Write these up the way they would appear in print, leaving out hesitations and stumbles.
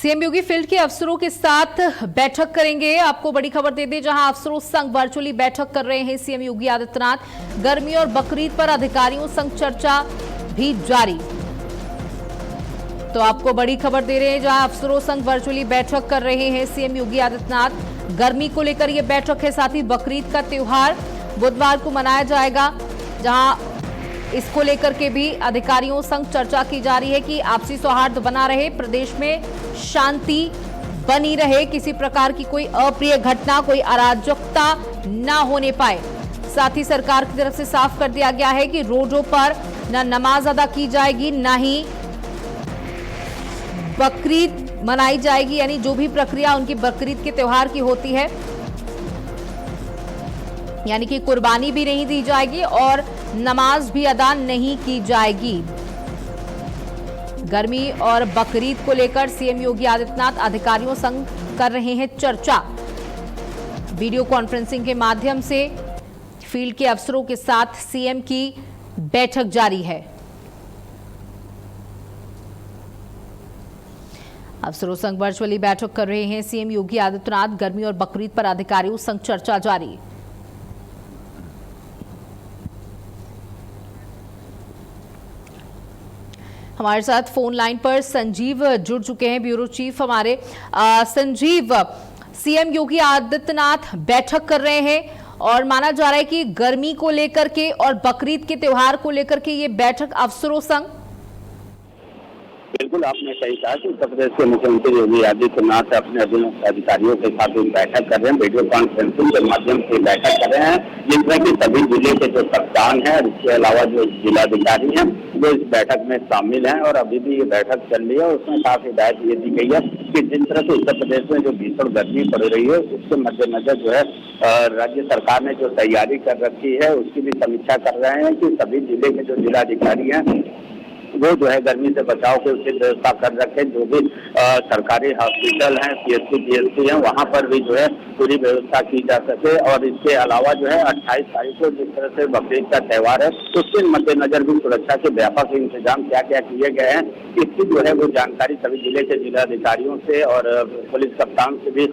CM योगी field के अफसरों के साथ बैठक करेंगे। आपको बड़ी खबर दे दें, जहां अफसरों संग वर्चुअली बैठक कर रहे हैं सीएम योगी आदित्यनाथ। गर्मी और बकरीद पर अधिकारियों संग चर्चा भी जारी। तो आपको बड़ी खबर दे रहे हैं, जहां अफसरों संग वर्चुअली बैठक कर रहे हैं सीएम योगी आदित्यनाथ। गर्मी को लेकर यह बैठक है, साथ ही बकरीद का त्योहार बुधवार को मनाया जाएगा, जहां इसको लेकर के भी अधिकारियों संग चर्चा की जा रही है कि आपसी सौहार्द बना रहे, प्रदेश में शांति बनी रहे, किसी प्रकार की कोई अप्रिय घटना, कोई अराजकता ना होने पाए। साथ ही सरकार की तरफ से साफ कर दिया गया है कि रोडों पर न नमाज अदा की जाएगी, ना ही बकरीद मनाई जाएगी, यानी जो भी प्रक्रिया उनकी बकरीद के त्योहार की होती है, यानी कि कुर्बानी भी नहीं दी जाएगी और नमाज भी अदा नहीं की जाएगी। गर्मी और बकरीद को लेकर सीएम योगी आदित्यनाथ अधिकारियों संग कर रहे हैं चर्चा। वीडियो कॉन्फ्रेंसिंग के माध्यम से फील्ड के अफसरों के साथ सीएम की बैठक जारी है। अफसरों संग वर्चुअली बैठक कर रहे हैं सीएम योगी आदित्यनाथ। गर्मी और बकरीद पर अधिकारियों संग चर्चा जारी। हमारे साथ फोन लाइन पर संजीव जुड़ चुके हैं, ब्यूरो चीफ हमारे। संजीव, सीएम योगी आदित्यनाथ बैठक कर रहे हैं और माना जा रहा है कि गर्मी को लेकर के और बकरीद के त्योहार को लेकर के ये बैठक अफसरों संग। बिल्कुल, आपने सही कहा कि उत्तर प्रदेश के मुख्यमंत्री योगी आदित्यनाथ अपने अधिकारियों के साथ बैठक कर रहे हैं, वीडियो कॉन्फ्रेंसिंग के माध्यम से बैठक कर रहे हैं, जिसमें कि सभी जिले के जो कप्तान हैं, इसके अलावा जो जिलाधिकारी हैं, वो इस बैठक में शामिल हैं। और अभी भी ये बैठक चल रही है, उसमें खास हिदायत ये दी गई है कि जिस तरह से उत्तर प्रदेश में जो भीषण गर्मी पड़ रही है, उसके मद्देनजर जो है राज्य सरकार ने जो तैयारी कर रखी है, उसकी भी समीक्षा कर रहे हैं कि सभी जिले के जो जिलाधिकारी हैं वो जो है गर्मी से बचाव के उचित व्यवस्था कर रखे। जो भी सरकारी हॉस्पिटल हैं, पीएचसी पीएचसी हैं, वहाँ पर भी जो है पूरी व्यवस्था की जा सके। और इसके अलावा जो है 28 तारीख को जिस तरह से बकरीद का त्योहार है, उसके मद्देनजर भी सुरक्षा के व्यापक इंतजाम क्या क्या किए गए हैं, इसकी जो है वो जानकारी सभी जिले के जिलाधिकारियों से और पुलिस कप्तान से भी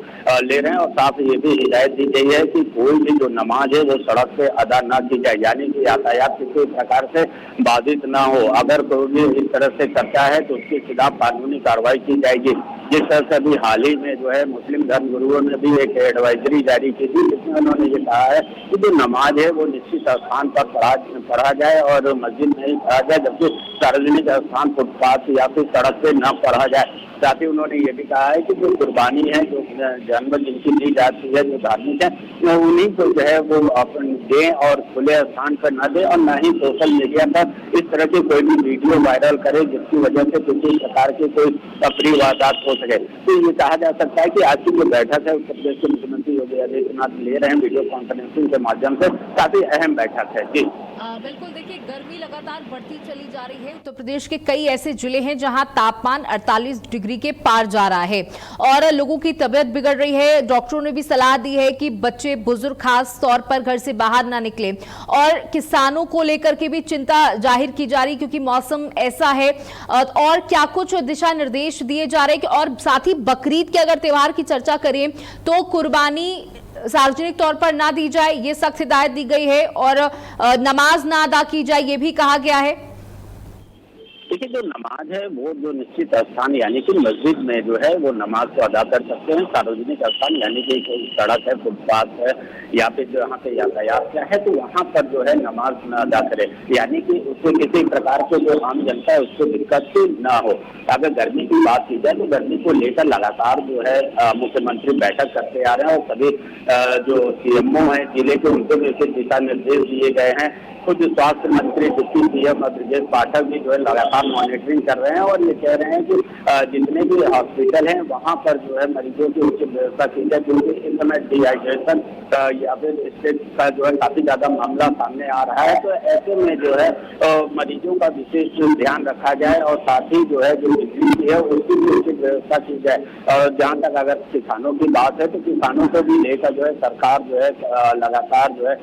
ले रहे हैं। और साथ ये भी हिदायत दी गई है कि कोई भी जो नमाज है वो सड़क पे अदा न की जाए, यानी कि यातायात किसी प्रकार से बाधित ना हो। अगर कोई इस तरह से करता है तो उसके खिलाफ कानूनी कार्रवाई की जाएगी। जिस तरह से अभी हाल ही में जो है मुस्लिम धर्म गुरुओं ने भी एक एडवाइजरी जारी की थी, जिसमें उन्होंने ये कहा है कि जो नमाज है वो निश्चित स्थान पर पढ़ा जाए और मस्जिद में ही पढ़ा जाए, जबकि सार्वजनिक स्थान, फुटपाथ या फिर सड़क पे न पढ़ा जाए। साथ ही उन्होंने ये भी कहा है कि जो कुर्बानी है, जो जानवर जिनकी दी जाती है, जो धार्मिक है, उन्हीं को जो है वो अपन दें और खुले स्थान पर न दें, और न ही सोशल मीडिया पर इस तरह की कोई भी वीडियो वायरल करे जिसकी वजह से किसी प्रकार की कोई अप्रिय वारदात हो सके। तो ये कहा जा सकता है कि आज की जो बैठक है उत्तर प्रदेश के मुख्यमंत्री योगी आदित्यनाथ ले रहे हैं वीडियो कॉन्फ्रेंसिंग के माध्यम से, काफी अहम बैठक है। जी बिल्कुल, देखिए गर्मी लगातार बढ़ती चली जा रही है। उत्तर प्रदेश के कई ऐसे जिले हैं जहां तापमान 48 डिग्री के पार जा रहा है और लोगों की तबीयत बिगड़ रही है। डॉक्टरों ने भी सलाह दी है कि बच्चे, बुजुर्ग खास तौर पर घर से बाहर ना निकले। और किसानों को लेकर के भी चिंता जाहिर की जा रही, क्योंकि मौसम ऐसा है। और क्या कुछ दिशा निर्देश दिए जा रहे हैं। और साथ ही बकरीद के अगर त्योहार की चर्चा करें तो कुर्बानी सार्वजनिक तौर पर ना दी जाए, ये सख्त हिदायत दी गई है, और नमाज ना अदा की जाए, ये भी कहा गया है। देखिए, जो नमाज है वो जो निश्चित स्थान यानी कि मस्जिद में जो है वो नमाज को अदा कर सकते हैं। सार्वजनिक स्थान यानी कि कोई सड़क है, फुटपाथ है, या फिर जहाँ पे यातायात क्या है, तो वहाँ पर जो है नमाज न अदा करे, यानी कि उससे किसी प्रकार के जो आम जनता है उसको दिक्कत ना हो। अगर गर्मी की बात की जाए तो गर्मी को लेकर लगातार जो है मुख्यमंत्री बैठक करते आ रहे हैं, और सभी जो सीएमओ है जिले के, उनको भी उचित दिशा निर्देश दिए गए हैं। खुद स्वास्थ्य मंत्री डिप्टी सीएम ब्रजेश पाठक भी जो है लगातार मॉनिटरिंग कर रहे हैं, और ये कह रहे हैं कि जितने भी हॉस्पिटल हैं वहाँ पर जो है मरीजों की उचित व्यवस्था की जाए, क्योंकि इस समय डिहाइड्रेशन या फिर स्टेट का जो है काफी ज्यादा मामला सामने आ रहा है। तो ऐसे में जो है मरीजों का विशेष ध्यान रखा जाए, और साथ ही जो है जो बिजली है उसकी भी उचित व्यवस्था की जाए। और जहाँ तक अगर किसानों की बात है तो किसानों को भी लेकर जो है सरकार जो है लगातार जो है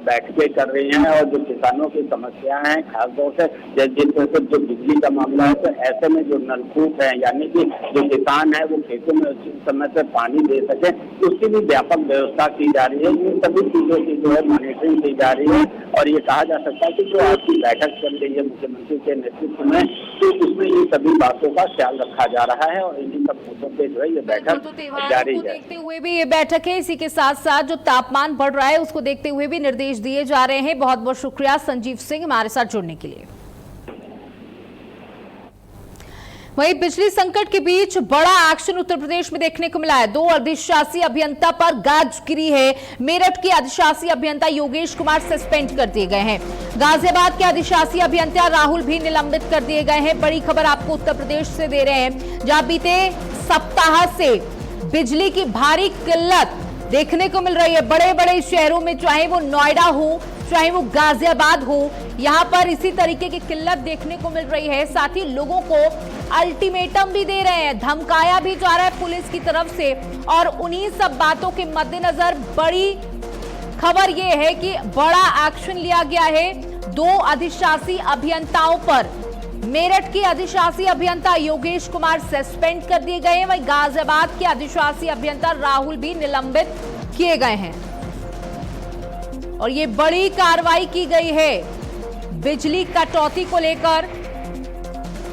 बैठकें कर रही है, और जो किसानों की समस्या है, खासतौर से जिस तरह से जो बिजली का मामला है, तो ऐसे में जो नलकूप है, यानी कि जो किसान है वो खेतों में उसी समय से पानी दे सके, उसकी भी व्यापक व्यवस्था की जा रही है। इन सभी चीजों की जो है मॉनिटरिंग की जा रही है और ये कहा जा सकता है कि जो आज की बैठक चल रही है मुख्यमंत्री के नेतृत्व में, तो उसमें इन सभी बातों का ख्याल रखा जा रहा है और इन्हीं सब मुद्दों पे जो है ये बैठक जारी है। देखते हुए भी ये बैठक है, इसी के साथ साथ जो तापमान बढ़ रहा है उसको देखते हुए भी निर्देश दिए जा रहे हैं। बहुत बहुत शुक्रिया संजीव सिंह हमारे साथ जुड़ने के लिए। वहीं बिजली संकट के बीच बड़ा एक्शन उत्तर प्रदेश में देखने को मिला है। 2 अधिशासी अभियंता पर गाज गिरी है। मेरठ के अधिशासी अभियंता योगेश कुमार सस्पेंड कर दिए गए हैं। गाजियाबाद के अधिशासी अभियंता राहुल भी निलंबित कर दिए गए हैं। बड़ी खबर आपको उत्तर प्रदेश से दे रहे हैं, जहां बीते सप्ताह से बिजली की भारी किल्लत देखने को मिल रही है। बड़े बड़े शहरों में, चाहे वो नोएडा हो चाहे वो गाजियाबाद हो, यहां पर इसी तरीके की किल्लत देखने को मिल रही है। साथ ही लोगों को अल्टीमेटम भी दे रहे हैं, धमकाया भी जा रहा है पुलिस की तरफ से। और उन्हीं सब बातों के मद्देनजर बड़ी खबर यह है कि बड़ा एक्शन लिया गया है 2 अधिशासी अभियंताओं पर। मेरठ के अधिशासी अभियंता योगेश कुमार सस्पेंड कर दिए गए हैं, वहीं गाजियाबाद के अधिशासी अभियंता राहुल भी निलंबित किए गए हैं। और ये बड़ी कार्रवाई की गई है बिजली कटौती को लेकर।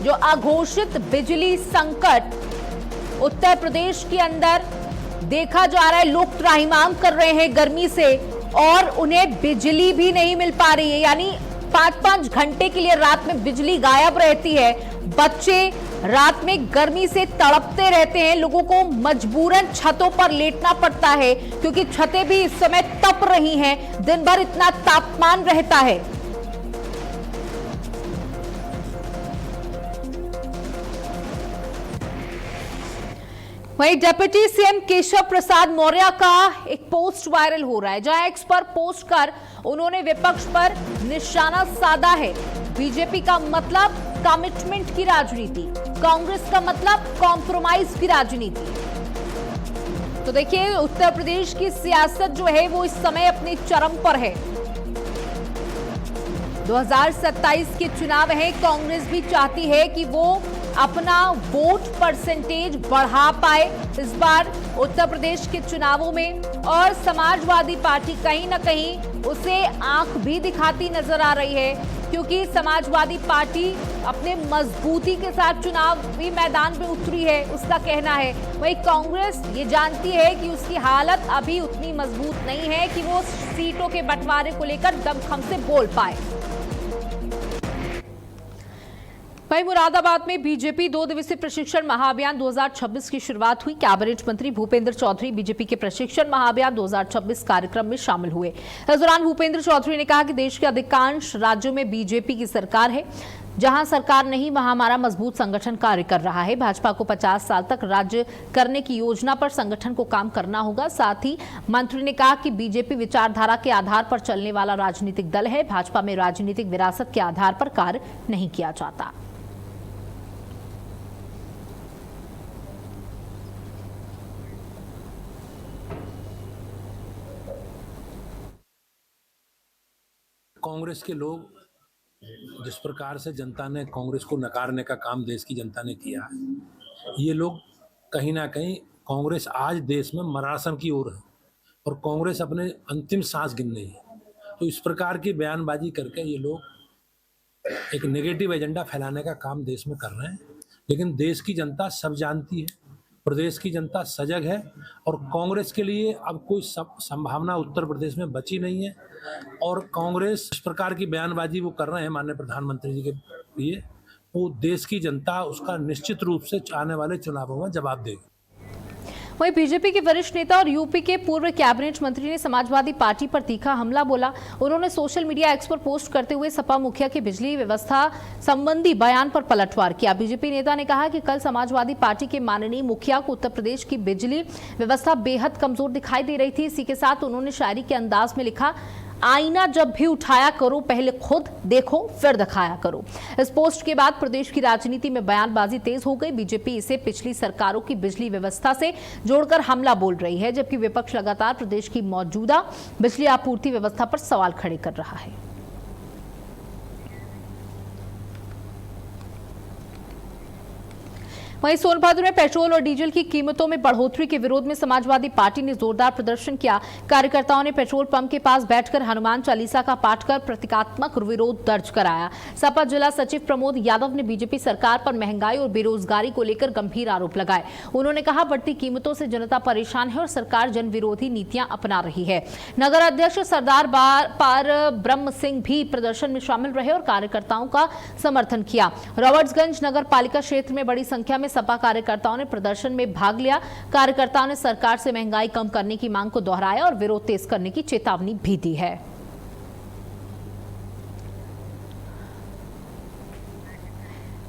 जो अघोषित बिजली संकट उत्तर प्रदेश के अंदर देखा जा रहा है, लोग त्राहिमाम कर रहे हैं गर्मी से और उन्हें बिजली भी नहीं मिल पा रही है। यानी 5-5 घंटे के लिए रात में बिजली गायब रहती है। बच्चे रात में गर्मी से तड़पते रहते हैं। लोगों को मजबूरन छतों पर लेटना पड़ता है क्योंकि छतें भी इस समय तप रही हैं। दिन भर इतना तापमान रहता है। वहीं डिप्टी सीएम केशव प्रसाद मौर्य का एक पोस्ट वायरल हो रहा है, जहां एक्स पर पोस्ट कर उन्होंने विपक्ष पर निशाना साधा है। बीजेपी का मतलब कमिटमेंट की राजनीति, कांग्रेस का मतलब कॉम्प्रोमाइज की राजनीति। तो देखिए, उत्तर प्रदेश की सियासत जो है वो इस समय अपने चरम पर है। 2027 के चुनाव है, कांग्रेस भी चाहती है कि वो अपना वोट परसेंटेज बढ़ा पाए इस बार उत्तर प्रदेश के चुनावों में। और समाजवादी पार्टी कहीं ना कहीं उसे आंख भी दिखाती नजर आ रही है, क्योंकि समाजवादी पार्टी अपने मजबूती के साथ चुनावी मैदान में उतरी है, उसका कहना है। वहीं कांग्रेस ये जानती है कि उसकी हालत अभी उतनी मजबूत नहीं है कि वो सीटों के बंटवारे को लेकर दमखम से बोल पाए। वहीं मुरादाबाद में बीजेपी 2 दिवसीय प्रशिक्षण महाअभियान 2026 की शुरुआत हुई। कैबिनेट मंत्री भूपेंद्र चौधरी बीजेपी के प्रशिक्षण महाअभियान 2026 कार्यक्रम में शामिल हुए। इस दौरान भूपेंद्र चौधरी ने कहा कि देश के अधिकांश राज्यों में बीजेपी की सरकार है। जहां सरकार नहीं, वहां हमारा मजबूत संगठन कार्य कर रहा है। भाजपा को 50 साल तक राज्य करने की योजना पर संगठन को काम करना होगा। साथ ही मंत्री ने कहा कि बीजेपी विचारधारा के आधार पर चलने वाला राजनीतिक दल है। भाजपा में राजनीतिक विरासत के आधार पर कार्य नहीं किया जाता। कांग्रेस के लोग, जिस प्रकार से जनता ने कांग्रेस को नकारने का काम देश की जनता ने किया है, ये लोग कहीं ना कहीं कांग्रेस आज देश में मरासन की ओर है और कांग्रेस अपने अंतिम सांस गिन रही है। तो इस प्रकार की बयानबाजी करके ये लोग एक नेगेटिव एजेंडा फैलाने का काम देश में कर रहे हैं। लेकिन देश की जनता सब जानती है, प्रदेश की जनता सजग है और कांग्रेस के लिए अब कोई संभावना उत्तर प्रदेश में बची नहीं है। और कांग्रेस इस प्रकार की बयानबाजी वो कर रहे हैं माननीय प्रधानमंत्री जी के लिए, वो देश की जनता उसका निश्चित रूप से आने वाले चुनावों में जवाब देगी। वहीं बीजेपी के वरिष्ठ नेता और यूपी के पूर्व कैबिनेट मंत्री ने समाजवादी पार्टी पर तीखा हमला बोला। उन्होंने सोशल मीडिया एक्स पर पोस्ट करते हुए सपा मुखिया की बिजली व्यवस्था संबंधी बयान पर पलटवार किया। बीजेपी नेता ने कहा कि कल समाजवादी पार्टी के माननीय मुखिया को उत्तर प्रदेश की बिजली व्यवस्था बेहद कमजोर दिखाई दे रही थी। इसी के साथ उन्होंने शायरी के अंदाज में लिखा, आईना जब भी उठाया करो पहले खुद देखो फिर दिखाया करो। इस पोस्ट के बाद प्रदेश की राजनीति में बयानबाजी तेज हो गई। बीजेपी इसे पिछली सरकारों की बिजली व्यवस्था से जोड़कर हमला बोल रही है, जबकि विपक्ष लगातार प्रदेश की मौजूदा बिजली आपूर्ति व्यवस्था पर सवाल खड़े कर रहा है। वहीं सोनभद्र में पेट्रोल और डीजल की कीमतों में बढ़ोतरी के विरोध में समाजवादी पार्टी ने जोरदार प्रदर्शन किया। कार्यकर्ताओं ने पेट्रोल पंप के पास बैठकर हनुमान चालीसा का पाठ कर प्रतीकात्मक विरोध दर्ज कराया। सपा जिला सचिव प्रमोद यादव ने बीजेपी सरकार पर महंगाई और बेरोजगारी को लेकर गंभीर आरोप लगाए। उन्होंने कहा, बढ़ती कीमतों से जनता परेशान है और सरकार जन विरोधी नीतियां अपना रही है। नगर अध्यक्ष सरदार पार ब्रह्म सिंह भी प्रदर्शन में शामिल रहे और कार्यकर्ताओं का समर्थन किया। रॉबर्ट्सगंज नगर पालिका क्षेत्र में बड़ी संख्या में सपा कार्यकर्ताओं ने प्रदर्शन में भाग लिया। कार्यकर्ताओं ने सरकार से महंगाई कम करने की मांग को दोहराया और विरोध तेज करने की चेतावनी भी दी है।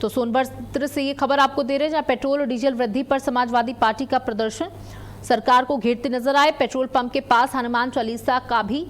तो सोनभद्र से ये खबर आपको दे रहे हैं, जहां पेट्रोल और डीजल वृद्धि पर समाजवादी पार्टी का प्रदर्शन सरकार को घेरते नजर आए। पेट्रोल पंप के पास हनुमान चालीसा का भी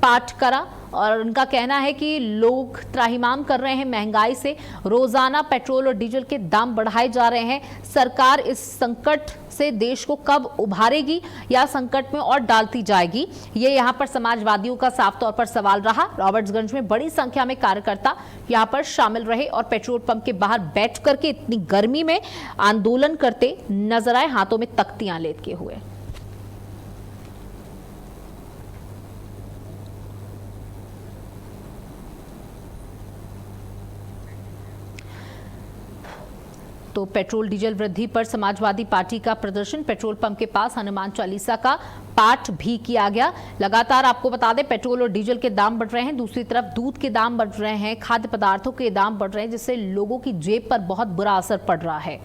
पाठ करा और उनका कहना है कि लोग त्राहिमाम कर रहे हैं महंगाई से। रोजाना पेट्रोल और डीजल के दाम बढ़ाए जा रहे हैं। सरकार इस संकट से देश को कब उभारेगी या संकट में और डालती जाएगी, ये यहां पर समाजवादियों का साफ तौर पर सवाल रहा। रॉबर्ट्सगंज में बड़ी संख्या में कार्यकर्ता यहां पर शामिल रहे और पेट्रोल पंप के बाहर बैठ करके इतनी गर्मी में आंदोलन करते नजर आए, हाथों में तख्तियां लेके हुए। तो पेट्रोल डीजल वृद्धि पर समाजवादी पार्टी का प्रदर्शन, पेट्रोल पंप के पास हनुमान चालीसा का पाठ भी किया गया। लगातार आपको बता दें, पेट्रोल और डीजल के दाम बढ़ रहे हैं, दूसरी तरफ दूध के दाम बढ़ रहे हैं, खाद्य पदार्थों के दाम बढ़ रहे हैं, जिससे लोगों की जेब पर बहुत बुरा असर पड़ रहा है।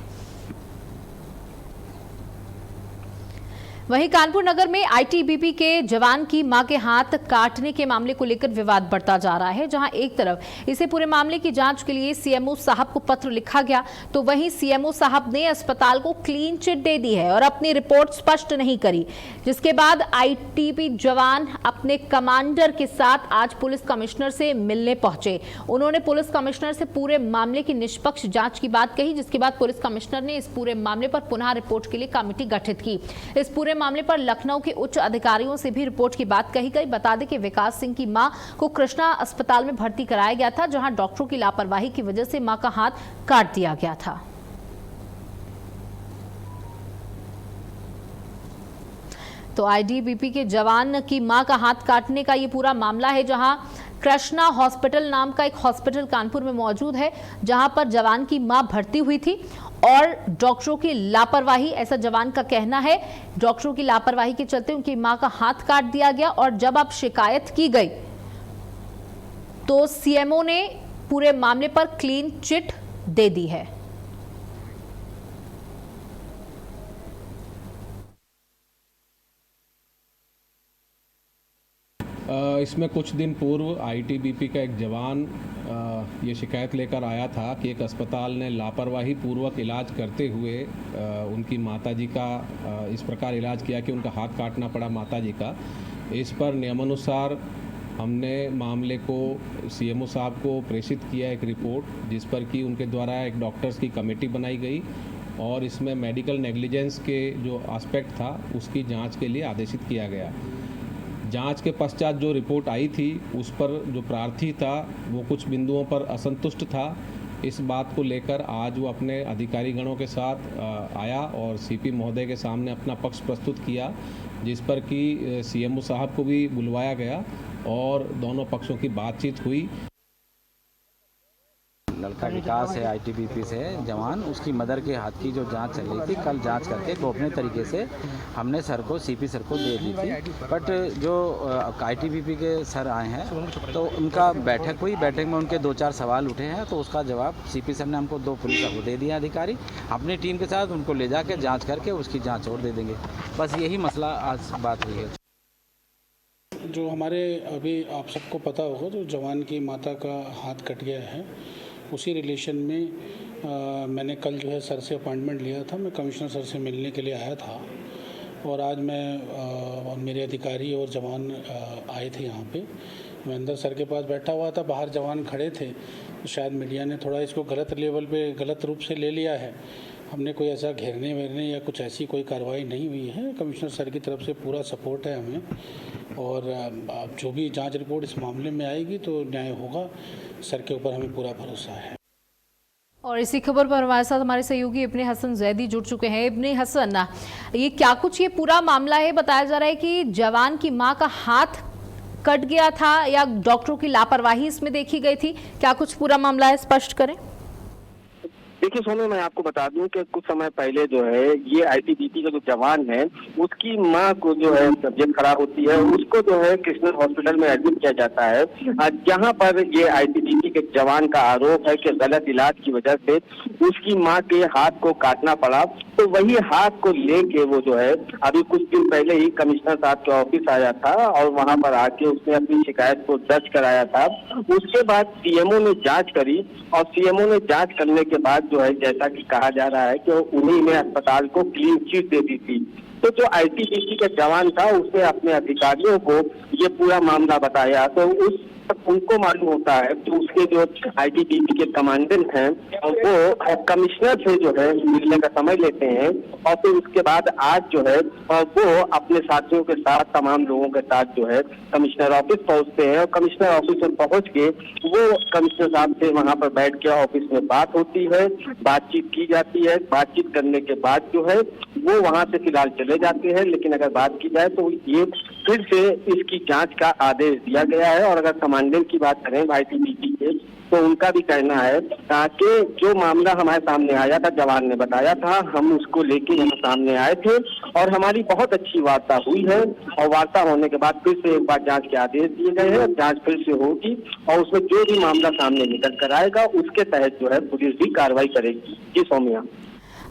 वहीं कानपुर नगर में आईटीबीपी के जवान की मां के हाथ काटने के मामले को लेकर विवाद बढ़ता जा रहा है। जहां एक तरफ इसे पूरे मामले की जांच के लिए सीएमओ साहब को पत्र लिखा गया, तो वहीं सीएमओ साहब ने अस्पताल को क्लीन चिट दे दी है और अपनी रिपोर्ट स्पष्ट नहीं करी, जिसके बाद आईटीबीपी जवान अपने कमांडर के साथ आज पुलिस कमिश्नर से मिलने पहुंचे। उन्होंने पुलिस कमिश्नर से पूरे मामले की निष्पक्ष जांच की बात कही, जिसके बाद पुलिस कमिश्नर ने इस पूरे मामले पर पुनः रिपोर्ट के लिए कमेटी गठित की। इस पूरे मामले पर लखनऊ के उच्च अधिकारियों से भी रिपोर्ट की बात कही गई। बता दें कि विकास सिंह की मां को कृष्णा अस्पताल में भर्ती कराया गया था, जहां डॉक्टरों की लापरवाही की वजह से मां का हाथ काट दिया गया था। तो आईटीबीपी के जवान की मां का हाथ काटने का ये पूरा मामला है, जहां कृष्णा हॉस्पिटल नाम का एक हॉस्पिटल कानपुर में मौजूद है, जहां पर जवान की मां भर्ती हुई थी और डॉक्टरों की लापरवाही, ऐसा जवान का कहना है, डॉक्टरों की लापरवाही के चलते उनकी मां का हाथ काट दिया गया। और जब अब शिकायत की गई तो सीएमओ ने पूरे मामले पर क्लीन चिट दे दी है। इसमें कुछ दिन पूर्व आईटीबीपी का एक जवान ये शिकायत लेकर आया था कि एक अस्पताल ने लापरवाही पूर्वक इलाज करते हुए उनकी माताजी का इस प्रकार इलाज किया कि उनका हाथ काटना पड़ा माताजी का। इस पर नियमानुसार हमने मामले को सीएमओ साहब को प्रेषित किया एक रिपोर्ट, जिस पर कि उनके द्वारा एक डॉक्टर्स की कमेटी बनाई गई और इसमें मेडिकल नेग्लिजेंस के जो एस्पेक्ट था उसकी जांच के लिए आदेशित किया गया। जांच के पश्चात जो रिपोर्ट आई थी उस पर जो प्रार्थी था वो कुछ बिंदुओं पर असंतुष्ट था। इस बात को लेकर आज वो अपने अधिकारी गणों के साथ आया और सीपी महोदय के सामने अपना पक्ष प्रस्तुत किया, जिस पर कि सीएमओ साहब को भी बुलवाया गया और दोनों पक्षों की बातचीत हुई। लड़का विकास है आईटीबीपी से जवान, उसकी मदर के हाथ की जो जांच चल रही थी, कल जांच करके गोपनीय तरीके से हमने सर को सीपी सर को दे दी थी। बट जो आईटीबीपी के सर आए हैं तो उनका बैठक हुई, बैठक में उनके 2-4 सवाल उठे हैं, तो उसका जवाब सीपी सर ने हमको 2 पुलिस को दे दिया अधिकारी, अपनी टीम के साथ उनको ले जाकर जाँच करके उसकी जाँच और दे देंगे। बस यही मसला आज बात हुई है। जो हमारे अभी आप सबको पता होगा, जो जवान की माता का हाथ कट गया है, उसी रिलेशन में मैंने कल जो है सर से अपॉइंटमेंट लिया था। मैं कमिश्नर सर से मिलने के लिए आया था और आज मैं और मेरे अधिकारी और जवान आए थे यहाँ पे। मैं अंदर सर के पास बैठा हुआ था, बाहर जवान खड़े थे, तो शायद मीडिया ने थोड़ा इसको गलत लेवल पे गलत रूप से ले लिया है। हमने कोई ऐसा घेरने वेरने या कुछ ऐसी कोई कार्रवाई नहीं हुई है। कमिश्नर सर की तरफ से पूरा सपोर्ट है हमें और जो भी जांच रिपोर्ट इस मामले में आएगी तो न्याय होगा। सर के ऊपर हमें पूरा भरोसा है। और इसी खबर पर हमारे साथ हमारे सहयोगी इब्ने हसन जैदी जुड़ चुके हैं। इब्ने हसन, ये क्या कुछ ये पूरा मामला है? बताया जा रहा है कि जवान की मां का हाथ कट गया था या डॉक्टरों की लापरवाही इसमें देखी गई थी, क्या कुछ पूरा मामला है, स्पष्ट करें। देखिए सोनू, मैं आपको बता दूं कि कुछ समय पहले जो है ये आईटीबीपी का जो जवान है उसकी मां को जो है तबीयत खराब होती है, उसको जो है कृष्ण हॉस्पिटल में एडमिट किया जाता है, जहां पर ये आईटीबीपी के जवान का आरोप है कि गलत इलाज की वजह से उसकी मां के हाथ को काटना पड़ा। तो वही हाथ को लेके वो जो है अभी कुछ दिन पहले ही कमिश्नर साहब के ऑफिस आया था और वहां पर आके उसने अपनी शिकायत को दर्ज कराया था। उसके बाद सीएमओ ने जांच करी और सीएमओ ने जांच करने के बाद जो है, जैसा कि कहा जा रहा है कि उन्हीं ने अस्पताल को क्लीन चिट दे दी थी। तो जो आईटीबीपी का जवान था उसने अपने अधिकारियों को ये पूरा मामला बताया, तो उनको मालूम होता है कि उसके जो आईटीबीपी के कमांडेंट हैं वो कमिश्नर से जो है मिलने का समय लेते हैं और फिर उसके बाद आज जो है वो अपने साथियों के साथ, तमाम लोगों के साथ जो है कमिश्नर ऑफिस पहुंचते हैं और कमिश्नर ऑफिस में पहुंच के वो कमिश्नर साहब से वहां पर बैठ के ऑफिस में बात होती है, बातचीत की जाती है। बातचीत करने के बाद जो है वो वहां से फिलहाल चले जाते हैं, लेकिन अगर बात की जाए तो ये फिर से इसकी जांच का आदेश दिया गया है। और अगर कमांडेंट की बात करें आईटीबीपी के, तो उनका भी कहना है कि जो मामला हमारे सामने आया था, जवान ने बताया था, हम उसको लेके यहाँ सामने आए थे और हमारी बहुत अच्छी वार्ता हुई है और वार्ता होने के बाद फिर से एक बार जांच के आदेश दिए गए हैं। जांच फिर से होगी और उसमें जो भी मामला सामने निकल कर आएगा उसके तहत जो है पुलिस भी कार्रवाई करेगी। जी सौम्या।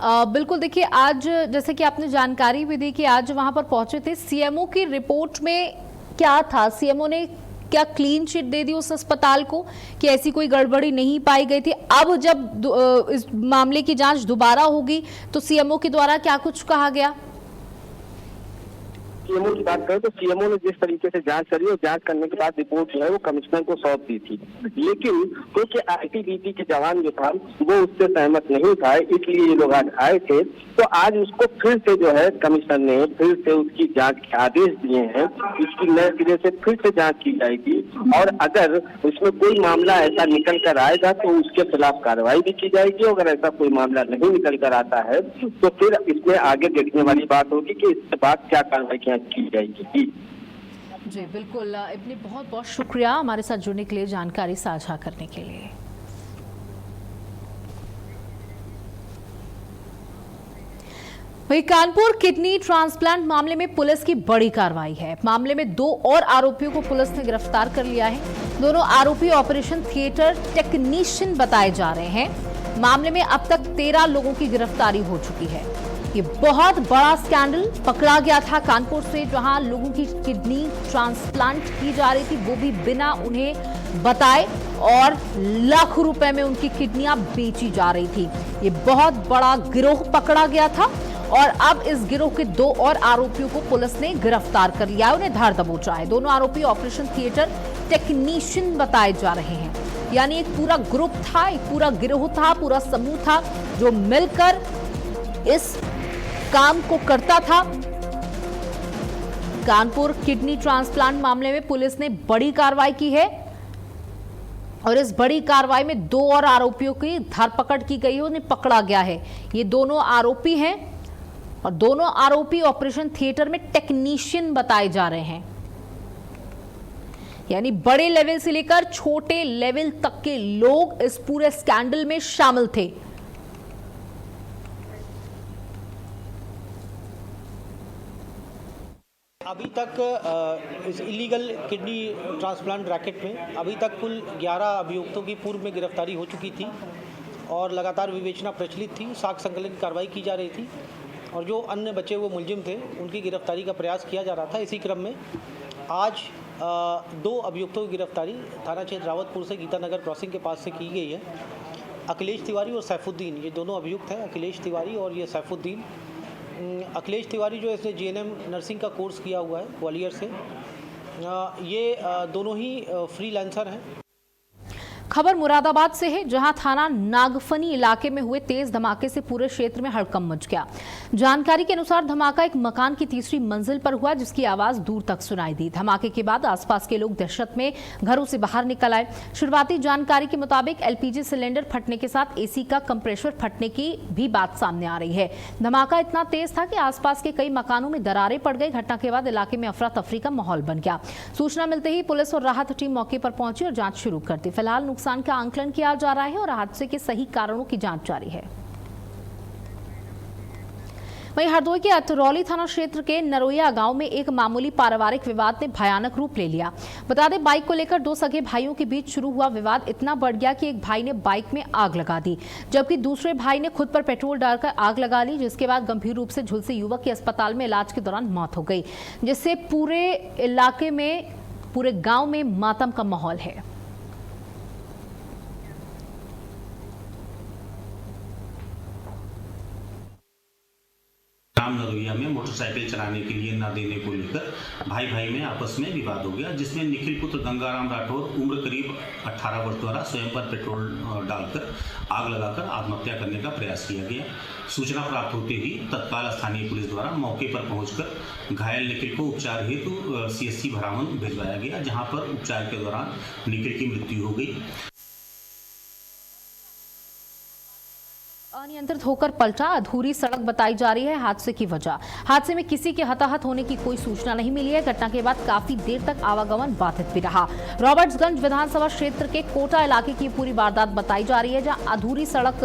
बिल्कुल, देखिए आज जैसे कि आपने जानकारी भी दी कि आज वहां पर पहुंचे थे, सीएमओ की रिपोर्ट में क्या था? सीएमओ ने क्या क्लीन चिट दे दी उस अस्पताल को कि ऐसी कोई गड़बड़ी नहीं पाई गई थी? अब जब इस मामले की जांच दोबारा होगी तो सीएमओ के द्वारा क्या कुछ कहा गया? सीएमओ की बात करें तो सीएमओ ने जिस तरीके से जांच करी और जांच करने के बाद रिपोर्ट जो है वो कमिश्नर को सौंप दी थी, लेकिन क्योंकि आईटीबीपी के जवान जो था वो उससे सहमत नहीं था, इसलिए ये लोग आज आए थे। तो आज उसको फिर से जो है कमिश्नर ने फिर से उसकी जांच के आदेश दिए हैं, इसकी नए सिरे से फिर से जांच की जाएगी और अगर उसमें कोई मामला ऐसा निकल कर आएगा तो उसके खिलाफ कार्रवाई भी की जाएगी। अगर ऐसा कोई मामला नहीं निकल कर आता है तो फिर इसमें आगे देखने वाली बात होगी कि इसके बाद क्या कार्रवाई की जाएगी। जी बिल्कुल, इब्ने बहुत बहुत शुक्रिया हमारे साथ जुड़ने के लिए, जानकारी साझा करने के लिए। वही कानपुर किडनी ट्रांसप्लांट मामले में पुलिस की बड़ी कार्रवाई है। मामले में 2 और आरोपियों को पुलिस ने गिरफ्तार कर लिया है। दोनों आरोपी ऑपरेशन थिएटर टेक्नीशियन बताए जा रहे हैं। मामले में अब तक 13 लोगों की गिरफ्तारी हो चुकी है। ये बहुत बड़ा स्कैंडल पकड़ा गया था कानपुर से, जहां लोगों की किडनी ट्रांसप्लांट की जा रही थी, वो भी बिना उन्हें बताए, और लाखों रुपए में उनकी किडनियां बेची जा रही थी। ये बहुत बड़ा गिरोह पकड़ा गया था और अब इस गिरोह के 2 और आरोपियों को पुलिस ने गिरफ्तार कर लिया है, उन्हें धार दबोचा है। दोनों आरोपी ऑपरेशन थिएटर टेक्नीशियन बताए जा रहे हैं। यानी एक पूरा ग्रुप था, एक पूरा गिरोह था, पूरा समूह था जो मिलकर इस काम को करता था। कानपुर किडनी ट्रांसप्लांट मामले में पुलिस ने बड़ी कार्रवाई की है और इस बड़ी कार्रवाई में 2 और आरोपियों की धरपकड़ की गई है, उन्हें पकड़ा गया है। ये दोनों आरोपी हैं और दोनों आरोपी ऑपरेशन थिएटर में टेक्नीशियन बताए जा रहे हैं। यानी बड़े लेवल से लेकर छोटे लेवल तक के लोग इस पूरे स्कैंडल में शामिल थे। अभी तक इस इलीगल किडनी ट्रांसप्लांट रैकेट में अभी तक कुल 11 अभियुक्तों की पूर्व में गिरफ्तारी हो चुकी थी और लगातार विवेचना प्रचलित थी, साक्ष्य संकलन की कार्रवाई की जा रही थी और जो अन्य बचे हुए मुलजिम थे उनकी गिरफ्तारी का प्रयास किया जा रहा था। इसी क्रम में आज 2 अभियुक्तों की गिरफ्तारी थाना क्षेत्र रावतपुर से गीतानगर क्रॉसिंग के पास से की गई है। अखिलेश तिवारी और सैफुद्दीन, ये दोनों अभियुक्त हैं, अखिलेश तिवारी और ये सैफुद्दीन। अखिलेश तिवारी जो इसने JNM नर्सिंग का कोर्स किया हुआ है ग्वालियर से, ये दोनों ही फ्रीलांसर हैं। खबर मुरादाबाद से है, जहां थाना नागफनी इलाके में हुए तेज धमाके से पूरे क्षेत्र में हड़कंप मच गया। जानकारी के अनुसार धमाका एक मकान की तीसरी मंजिल पर हुआ, जिसकी आवाज दूर तक सुनाई दी। धमाके के बाद आसपास के लोग दहशत में घरों से बाहर निकल आए। शुरुआती जानकारी के मुताबिक एलपीजी सिलेंडर फटने के साथ एसी का कंप्रेसर फटने की भी बात सामने आ रही है। धमाका इतना तेज था कि आसपास के कई मकानों में दरारें पड़ गई। घटना के बाद इलाके में अफरा तफरी का माहौल बन गया। सूचना मिलते ही पुलिस और राहत टीम मौके पर पहुंची और जांच शुरू कर दी। फिलहाल नुकसान का आंकलन किया जा रहा है और हादसे के सही कारणों की जांच जारी है। वहीं हरदोई के अतरौली थाना क्षेत्र के नरोया गांव में एक मामूली पारिवारिक विवाद ने भयानक रूप ले लिया। बता दें, बाइक को लेकर दो सगे भाइयों के बीच शुरू हुआ विवाद इतना बढ़ गया कि एक भाई ने बाइक में आग लगा दी, जबकि दूसरे भाई ने खुद पर पेट्रोल डालकर आग लगा ली, जिसके बाद गंभीर रूप से झुलसे युवक की अस्पताल में इलाज के दौरान मौत हो गई, जिससे पूरे इलाके में, पूरे गांव में मातम का माहौल है। ग्राम नरोया में मोटरसाइकिल चलाने के लिए न देने को लेकर भाई भाई में आपस में विवाद हो गया, जिसमें निखिल पुत्र गंगाराम राठौर उम्र करीब 18 वर्ष द्वारा स्वयं पर पेट्रोल डालकर आग लगाकर आत्महत्या करने का प्रयास किया गया। सूचना प्राप्त होते ही तत्काल स्थानीय पुलिस द्वारा मौके पर पहुंचकर घायल निखिल को उपचार हेतु सीएससी भरावन भिजवाया गया, जहां पर उपचार के दौरान निखिल की मृत्यु हो गई। अनियंत्रित होकर पलटा, अधूरी सड़क बताई जा रही है हादसे की वजह। हादसे में किसी के हताहत होने की कोई सूचना नहीं मिली है। घटना के बाद काफी देर तक आवागमन बाधित भी रहा। रॉबर्ट्सगंज विधानसभा क्षेत्र के कोटा इलाके की पूरी वारदात बताई जा रही है, जहां अधूरी सड़क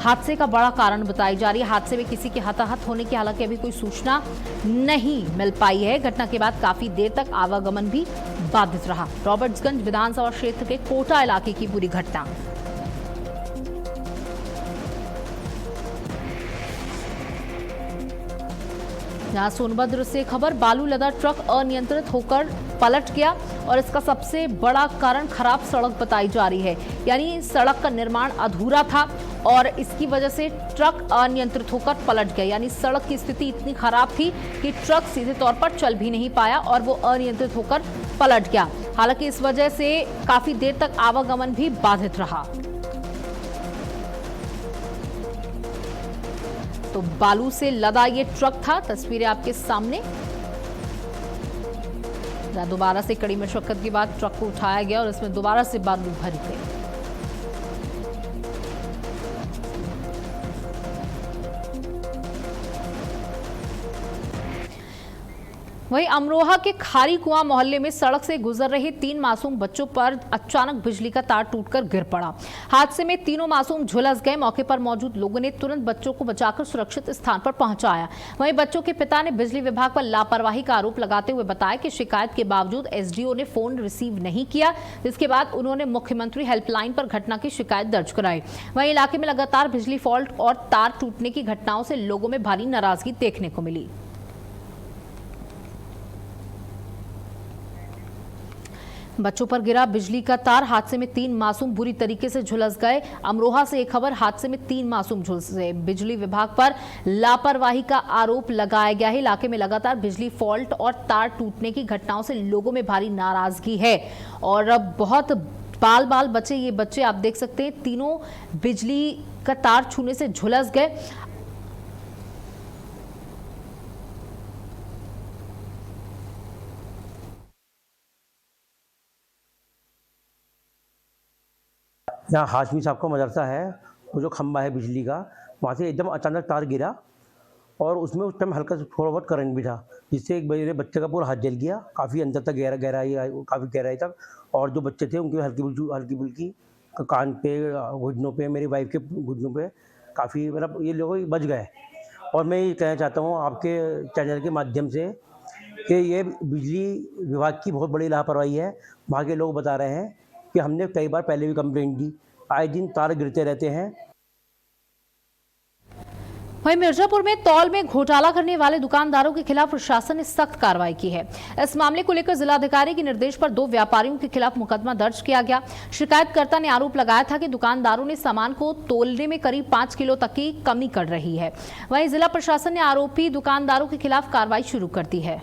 हादसे का बड़ा कारण बताई जा रही है। हादसे में किसी के हताहत होने की हालांकि अभी कोई सूचना नहीं मिल पाई है। घटना के बाद काफी देर तक आवागमन भी बाधित रहा। रॉबर्ट्सगंज विधानसभा क्षेत्र के कोटा इलाके की पूरी घटना। जहां सोनभद्र से खबर, बालू लदा ट्रक अनियंत्रित होकर पलट गया और इसका सबसे बड़ा कारण खराब सड़क बताई जा रही है। यानी सड़क का निर्माण अधूरा था और इसकी वजह से ट्रक अनियंत्रित होकर पलट गया। यानी सड़क की स्थिति इतनी खराब थी कि ट्रक सीधे तौर पर चल भी नहीं पाया और वो अनियंत्रित होकर पलट गया। हालांकि इस वजह से काफी देर तक आवागमन भी बाधित रहा। तो बालू से लदा ये ट्रक था, तस्वीरें आपके सामने। दोबारा से कड़ी मशक्कत के बाद ट्रक को उठाया गया और इसमें दोबारा से बालू भरी गई। वहीं अमरोहा के खारी कुआं मोहल्ले में सड़क से गुजर रहे 3 मासूम बच्चों पर अचानक बिजली का तार टूटकर गिर पड़ा। हादसे में तीनों मासूम झुलस गए। मौके पर मौजूद लोगों ने तुरंत बच्चों को बचाकर सुरक्षित स्थान पर पहुंचाया। वहीं बच्चों के पिता ने बिजली विभाग पर लापरवाही का आरोप लगाते हुए बताया कि शिकायत के बावजूद एसडीओ ने फोन रिसीव नहीं किया, जिसके बाद उन्होंने मुख्यमंत्री हेल्पलाइन पर घटना की शिकायत दर्ज कराई। वहीं इलाके में लगातार बिजली फॉल्ट और तार टूटने की घटनाओं से लोगों में भारी नाराजगी देखने को मिली। बच्चों पर गिरा बिजली का तार, हादसे में 3 मासूम बुरी तरीके से झुलस गए। अमरोहा से एक खबर, हादसे में 3 मासूम झुलसे। बिजली विभाग पर लापरवाही का आरोप लगाया गया है। इलाके में लगातार बिजली फॉल्ट और तार टूटने की घटनाओं से लोगों में भारी नाराजगी है और अब बहुत बाल बचे ये बच्चे, आप देख सकते हैं तीनों बिजली का तार छूने से झुलस गए। यहाँ हाशमी साहब का मदरसा है, वो जो खंबा है बिजली का, वहाँ से एकदम अचानक तार गिरा और उसमें उस टाइम हल्का थोड़ा बहुत करंट भी था, जिससे एक मेरे बच्चे का पूरा हाथ जल गया, काफ़ी अंदर तक काफ़ी गहराई तक। और जो बच्चे थे उनके हल्की फुल्की कान पे, घुटनों पे, मेरी वाइफ के घुटनों पे काफ़ी, मतलब ये लोग बच गए। और मैं ये कहना चाहता हूँ आपके चैनल के माध्यम से कि ये बिजली विभाग की बहुत बड़ी लापरवाही है। वहाँ के लोग बता रहे हैं कि हमने कई बार पहले भी कंप्लेंट दी, आए दिन तार गिरते रहते हैं। वहीं मिर्जापुर में तौल में घोटाला करने वाले दुकानदारों के खिलाफ प्रशासन ने सख्त कार्रवाई की है। इस मामले को लेकर जिलाधिकारी के निर्देश पर 2 व्यापारियों के खिलाफ मुकदमा दर्ज किया गया। शिकायतकर्ता ने आरोप लगाया था कि दुकानदारों ने सामान को तोलने में करीब 5 किलो तक की कमी कर रही है। वहीं जिला प्रशासन ने आरोपी दुकानदारों के खिलाफ कार्रवाई शुरू कर दी है।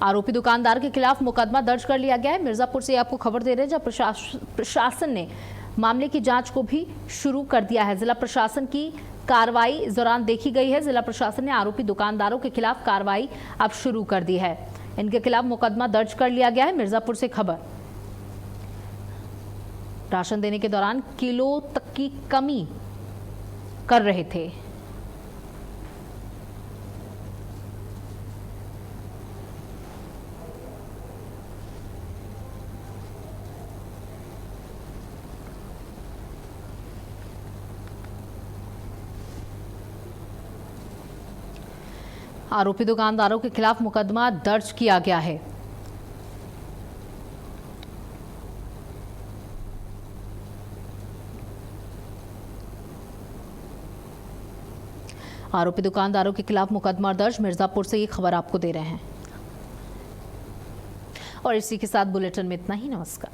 आरोपी दुकानदार के खिलाफ मुकदमा दर्ज कर लिया गया है। मिर्जापुर से आपको खबर दे रहे हैं, जब प्रशासन ने मामले की जांच को भी शुरू कर दिया है। जिला प्रशासन की कार्रवाई इस दौरान देखी गई है। जिला प्रशासन ने आरोपी दुकानदारों के खिलाफ कार्रवाई अब शुरू कर दी है। इनके खिलाफ मुकदमा दर्ज कर लिया गया है। मिर्जापुर से खबर, राशन देने के दौरान किलो तक की कमी कर रहे थे। आरोपी दुकानदारों के खिलाफ मुकदमा दर्ज किया गया है। आरोपी दुकानदारों के खिलाफ मुकदमा दर्ज, मिर्जापुर से ये खबर आपको दे रहे हैं। और इसी के साथ बुलेटिन में इतना ही। नमस्कार।